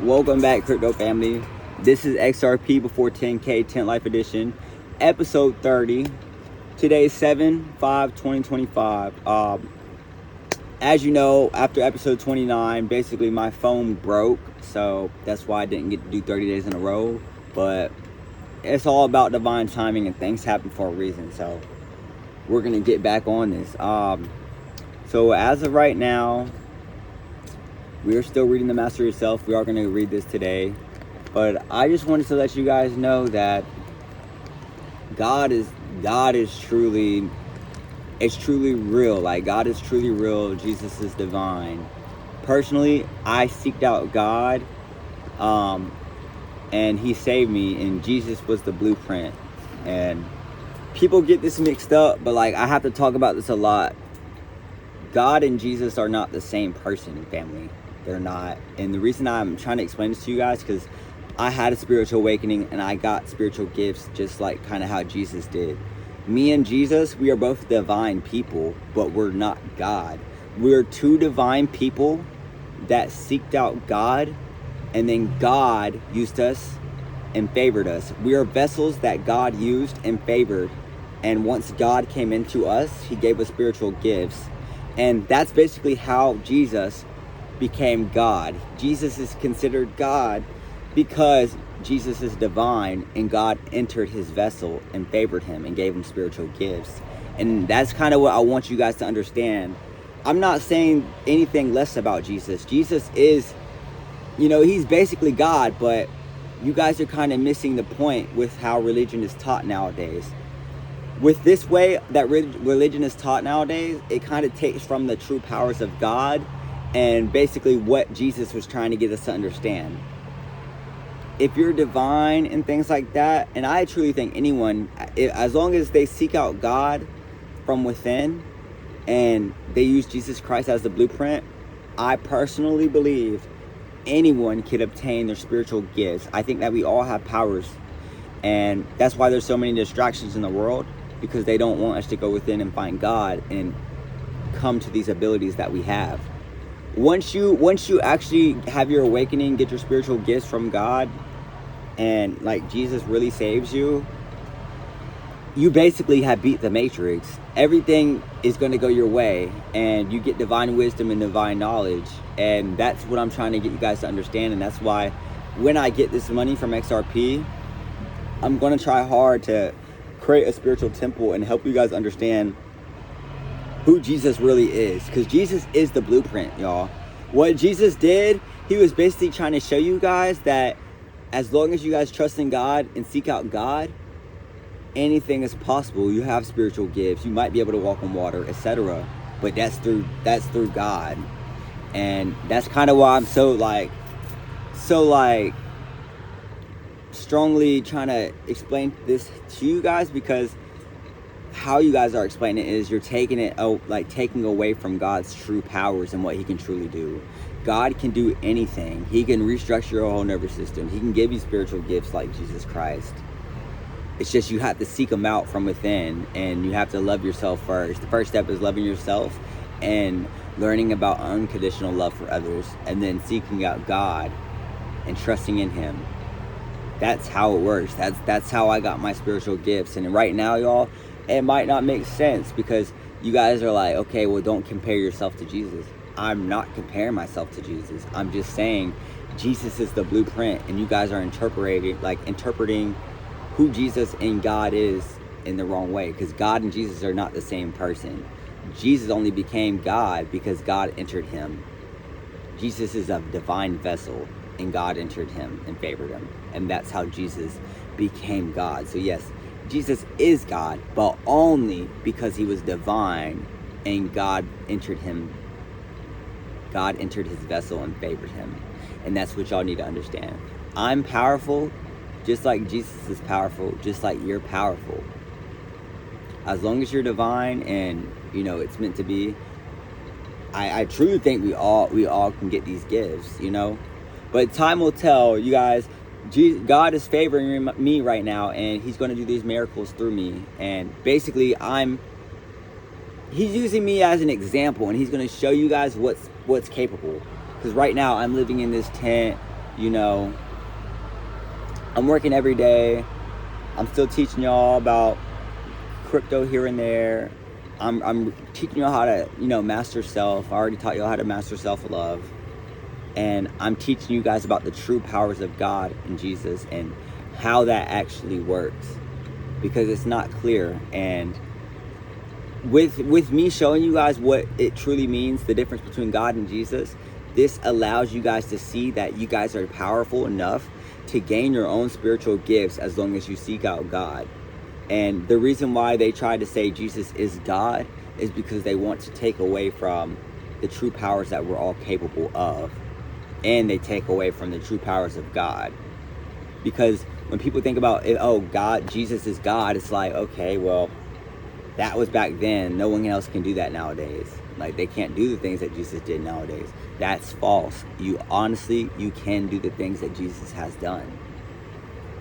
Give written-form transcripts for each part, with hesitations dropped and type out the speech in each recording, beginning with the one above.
Welcome back, crypto family. This is XRP Before 10K 10 Life Edition, episode 30. Today is 7/5/2025. As you know, after episode 29, basically my phone broke, so that's why I didn't get to do 30 days in a row. But it's all about divine timing, and things happen for a reason. So we're gonna get back on this. So as of right now, we are still reading the Master Yourself. We are going to read this today. But I just wanted to let you guys know that God is truly, it's truly real. Like, God is truly real. Jesus is divine. Personally, I seeked out God, and he saved me, and Jesus was the blueprint. And people get this mixed up, but like, I have to talk about this a lot. God and Jesus are not the same person, family. They're not. And the reason I'm trying to explain this to you guys, because I had a spiritual awakening and I got spiritual gifts just like kind of how Jesus did. Me and Jesus, we are both divine people, but we're not God. We're two divine people that seeked out God, and then God used us and favored us. We are vessels that God used and favored. And once God came into us, he gave us spiritual gifts. And that's basically how Jesus became God. Jesus is considered God because Jesus is divine, and God entered his vessel and favored him and gave him spiritual gifts. And that's kind of what I want you guys to understand. I'm not saying anything less about Jesus. Jesus is, he's basically God, but you guys are kind of missing the point with how religion is taught nowadays. With this way that religion is taught nowadays, it kind of takes from the true powers of God and basically what Jesus was trying to get us to understand. If you're divine and things like that, and I truly think anyone, as long as they seek out God from within and they use Jesus Christ as the blueprint, I personally believe anyone can obtain their spiritual gifts. I think that we all have powers, and that's why there's so many distractions in the world, because they don't want us to go within and find God and come to these abilities that we have. Once you actually have your awakening, get your spiritual gifts from God, and like Jesus really saves you, you basically have beat the matrix. Everything is going to go your way, and you get divine wisdom and divine knowledge. And that's what I'm trying to get you guys to understand. And that's why when I get this money from XRP, I'm going to try hard to create a spiritual temple and help you guys understand who Jesus really is, because Jesus is the blueprint, y'all. What Jesus did, he was basically trying to show you guys that as long as you guys trust in God and seek out God, anything is possible. You have spiritual gifts, you might be able to walk on water, etc. But that's through God. And that's kind of why I'm so strongly trying to explain this to you guys, because how you guys are explaining it is you're taking away from God's true powers and what he can truly do. God can do anything. He can restructure your whole nervous system. He can give you spiritual gifts like Jesus Christ. It's just you have to seek them out from within, and you have to love yourself first. The first step is loving yourself and learning about unconditional love for others, and then seeking out God and trusting in him. That's how it works. That's how I got my spiritual gifts. And right now, y'all, it might not make sense because you guys are like, okay, well, don't compare yourself to Jesus. I'm not comparing myself to Jesus. I'm just saying Jesus is the blueprint, and you guys are interpreting who Jesus and God is in the wrong way, because God and Jesus are not the same person. Jesus only became God because God entered him. Jesus is a divine vessel, and God entered him and favored him. And that's how Jesus became God. So yes, Jesus is God, but only because he was divine and God entered him. God entered his vessel and favored him. And that's what y'all need to understand. I'm powerful just like Jesus is powerful, just like you're powerful. As long as you're divine and it's meant to be, I truly think we all can get these gifts, But time will tell, you guys. God is favoring me right now, and he's going to do these miracles through me. And basically, he's using me as an example, and he's going to show you guys what's capable. Because right now, I'm living in this tent. You know, I'm working every day. I'm still teaching y'all about crypto here and there. I'm teaching y'all how to, you know, master self. I already taught y'all how to master self-love. And I'm teaching you guys about the true powers of God and Jesus and how that actually works, because it's not clear. And with me showing you guys what it truly means, the difference between God and Jesus, this allows you guys to see that you guys are powerful enough to gain your own spiritual gifts as long as you seek out God. And the reason why they try to say Jesus is God is because they want to take away from the true powers that we're all capable of. And they take away from the true powers of God. Because when people think about it, oh, God, Jesus is God, it's like, okay, well, that was back then. No one else can do that nowadays. Like, they can't do the things that Jesus did nowadays. That's false. You honestly, you can do the things that Jesus has done.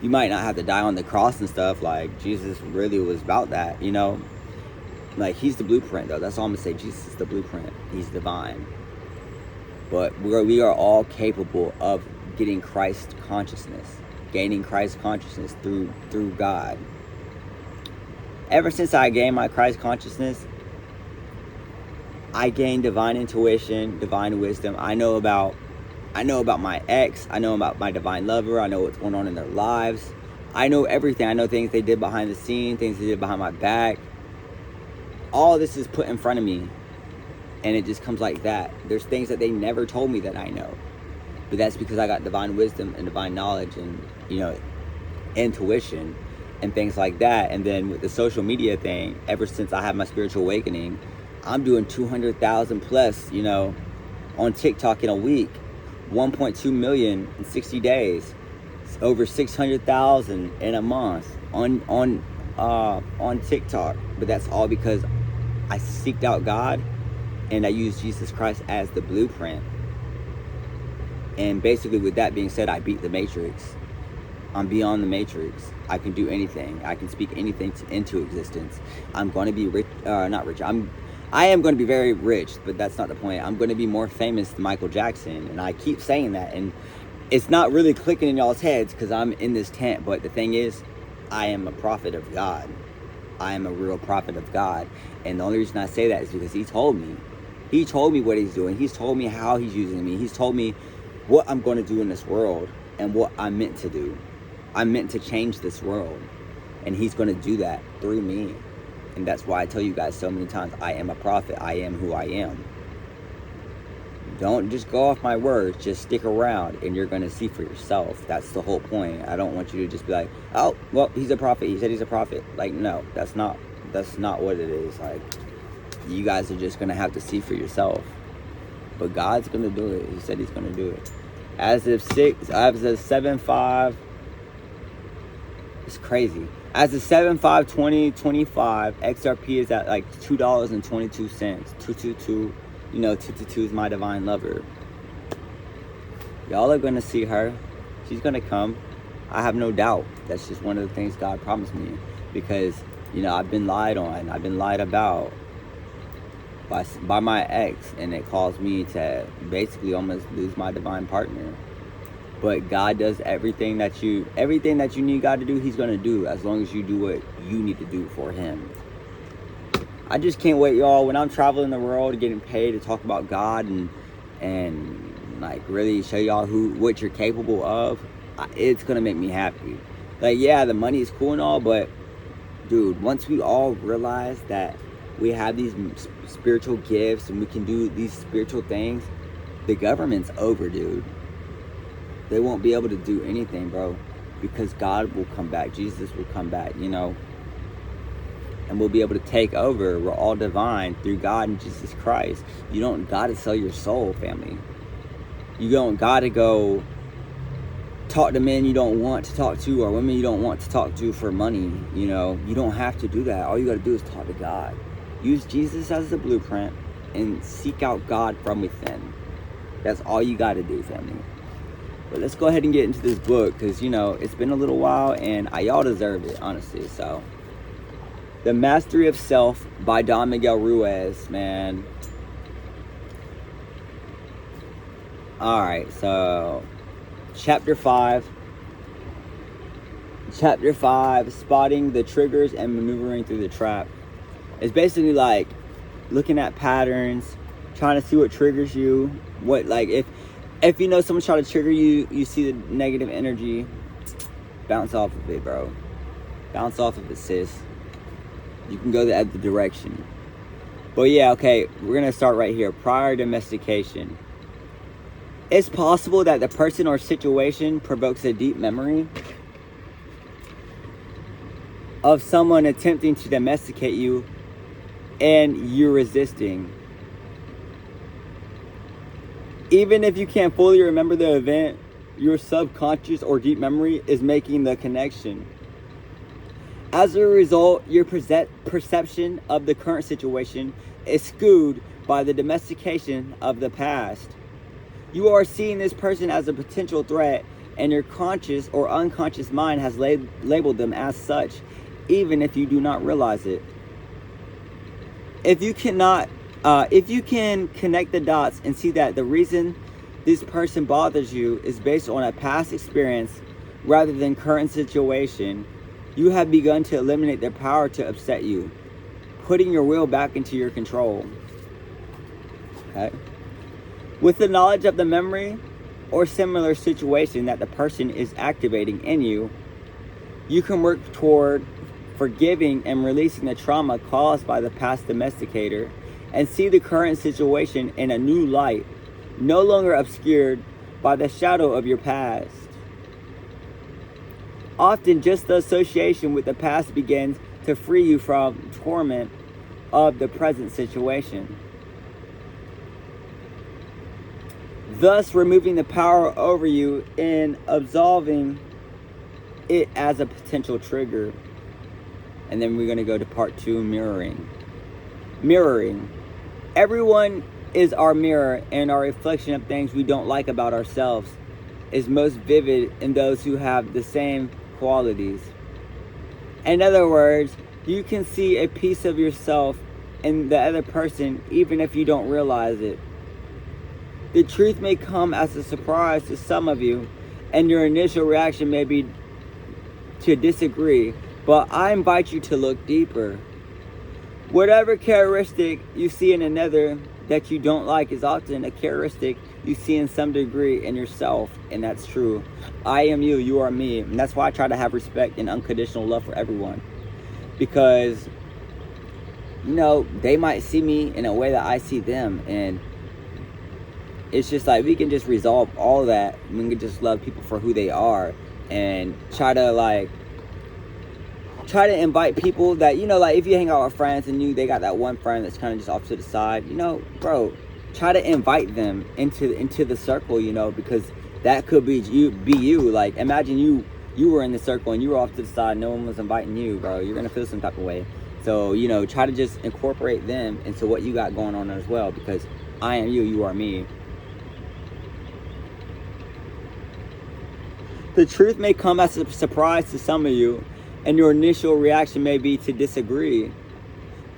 You might not have to die on the cross and stuff. Like, Jesus really was about that, you know? Like, he's the blueprint, though. That's all I'm going to say. Jesus is the blueprint. He's divine. But we are all capable of getting Christ consciousness, gaining Christ consciousness through God. Ever since I gained my Christ consciousness, I gained divine intuition, divine wisdom. I know about my ex. I know about my divine lover. I know what's going on in their lives. I know everything. I know things they did behind the scene, things they did behind my back. All this is put in front of me. And it just comes like that. There's things that they never told me that I know. But that's because I got divine wisdom and divine knowledge and, you know, intuition and things like that. And then with the social media thing, ever since I had my spiritual awakening, I'm doing 200,000 plus, you know, on TikTok in a week. 1.2 million in 60 days. It's over 600,000 in a month on TikTok. But that's all because I seeked out God. And I use Jesus Christ as the blueprint. And basically, with that being said, I beat the Matrix. I'm beyond the Matrix. I can do anything. I can speak anything into existence. I'm going to be rich, not rich. I am going to be very rich, but that's not the point. I'm going to be more famous than Michael Jackson. And I keep saying that. And it's not really clicking in y'all's heads because I'm in this tent. But the thing is, I am a prophet of God. I am a real prophet of God. And the only reason I say that is because he told me. He told me what he's doing. He's told me how he's using me. He's told me what I'm going to do in this world and what I'm meant to do. I'm meant to change this world. And he's going to do that through me. And that's why I tell you guys so many times, I am a prophet. I am who I am. Don't just go off my words. Just stick around and you're going to see for yourself. That's the whole point. I don't want you to just be like, oh, well, he's a prophet. He said he's a prophet. Like, no, that's not what it is. Like, you guys are just going to have to see for yourself. But God's going to do it. He said he's going to do it. As of 7/5, it's crazy. As of 7/5/2025, XRP is at like $2.22. 222. You know, 222 is my divine lover. Y'all are going to see her. She's going to come. I have no doubt. That's just one of the things God promised me. Because, you know, I've been lied on. I've been lied about by my ex. And it caused me to basically almost lose my divine partner. But God does everything that you need God to do, he's going to do. As long as you do what you need to do for him. I just can't wait, y'all. When I'm traveling the world, getting paid to talk about God and like really show y'all what you're capable of, it's gonna make me happy. Like, yeah, the money is cool and all, but dude, once we all realize that we have these spiritual gifts and we can do these spiritual things, the government's over, dude. They won't be able to do anything, bro, because God will come back. Jesus will come back, you know. And we'll be able to take over. We're all divine through God and Jesus Christ. You don't got to sell your soul, family. You don't got to go talk to men you don't want to talk to or women you don't want to talk to for money. You know, you don't have to do that. All you got to do is talk to God. Use Jesus as the blueprint and seek out God from within. That's all you got to do, family. But let's go ahead and get into this book because, you know, it's been a little while and y'all deserve it, honestly. So, The Mastery of Self by Don Miguel Ruiz, man. Alright, so chapter 5, spotting the triggers and maneuvering through the trap. It's basically like looking at patterns, trying to see what triggers you. What, like, if you know someone's trying to trigger you, you see the negative energy, bounce off of it, bro. Bounce off of it, sis. You can go the other direction. But yeah, okay, we're gonna start right here. Prior domestication. It's possible that the person or situation provokes a deep memory of someone attempting to domesticate you and you're resisting. Even if you can't fully remember the event, your subconscious or deep memory is making the connection. As a result, your perception of the current situation is skewed by the domestication of the past. You are seeing this person as a potential threat, and your conscious or unconscious mind has labeled them as such, even if you do not realize it. If you can connect the dots and see that the reason this person bothers you is based on a past experience rather than current situation, you have begun to eliminate their power to upset you, putting your will back into your control. Okay? With the knowledge of the memory or similar situation that the person is activating in you, you can work toward forgiving and releasing the trauma caused by the past domesticator and see the current situation in a new light, no longer obscured by the shadow of your past. Often just the association with the past begins to free you from torment of the present situation, thus removing the power over you and absolving it as a potential trigger. And then we're going to go to part 2, mirroring. Mirroring. Everyone is our mirror, and our reflection of things we don't like about ourselves is most vivid in those who have the same qualities. In other words, you can see a piece of yourself in the other person even if you don't realize it. The truth may come as a surprise to some of you, and your initial reaction may be to disagree, but I invite you to look deeper. Whatever characteristic you see in another that you don't like is often a characteristic you see in some degree in yourself, and that's true. I am you, you are me, and that's why I try to have respect and unconditional love for everyone, because they might see me in a way that I see them, and it's just like we can just resolve all that. We can just love people for who they are and try to invite people that, like if you hang out with friends and they got that one friend that's kind of just off to the side, bro, try to invite them into the circle, because that could be you. Like, imagine you were in the circle and you were off to the side, no one was inviting you, bro. You're gonna feel some type of way. So, try to just incorporate them into what you got going on as well, because I am you, you are me. The truth may come as a surprise to some of you, and your initial reaction may be to disagree.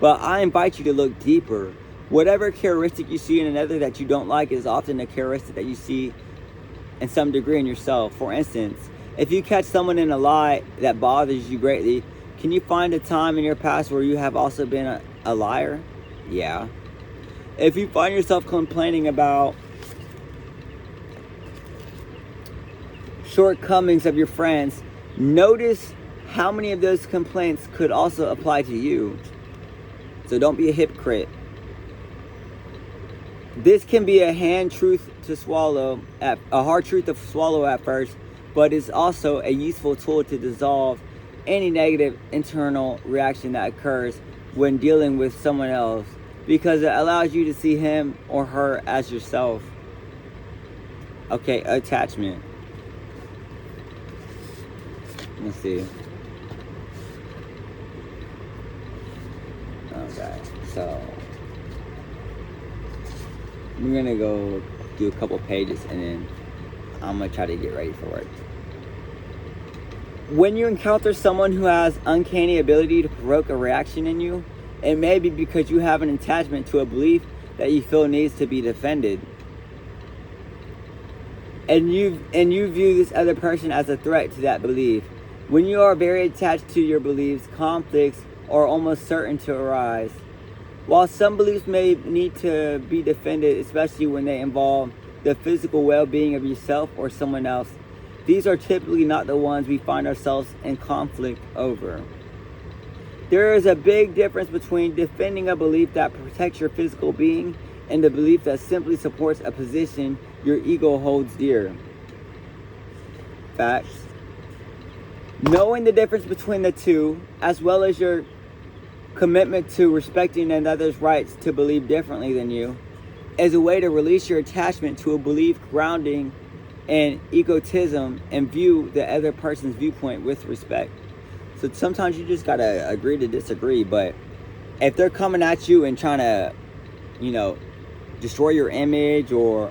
But I invite you to look deeper. Whatever characteristic you see in another that you don't like is often a characteristic that you see in some degree in yourself. For instance, if you catch someone in a lie that bothers you greatly, can you find a time in your past where you have also been a liar? Yeah. If you find yourself complaining about shortcomings of your friends, notice how many of those complaints could also apply to you. So don't be a hypocrite. This can be a hard truth to swallow at first, but it's also a useful tool to dissolve any negative internal reaction that occurs when dealing with someone else, because it allows you to see him or her as yourself. Okay, attachment. Let's see. Okay, so we're gonna go do a couple pages and then I'm gonna try to get ready for it. When you encounter someone who has uncanny ability to provoke a reaction in you, it may be because you have an attachment to a belief that you feel needs to be defended. and you view this other person as a threat to that belief. When you are very attached to your beliefs, conflicts are almost certain to arise. While some beliefs may need to be defended, especially when they involve the physical well-being of yourself or someone else, these are typically not the ones we find ourselves in conflict over. There is a big difference between defending a belief that protects your physical being and the belief that simply supports a position your ego holds dear. Facts. Knowing the difference between the two, as well as your commitment to respecting another's rights to believe differently than you, is a way to release your attachment to a belief grounding in egotism and view the other person's viewpoint with respect. So sometimes you just gotta agree to disagree, but if they're coming at you and trying to, destroy your image or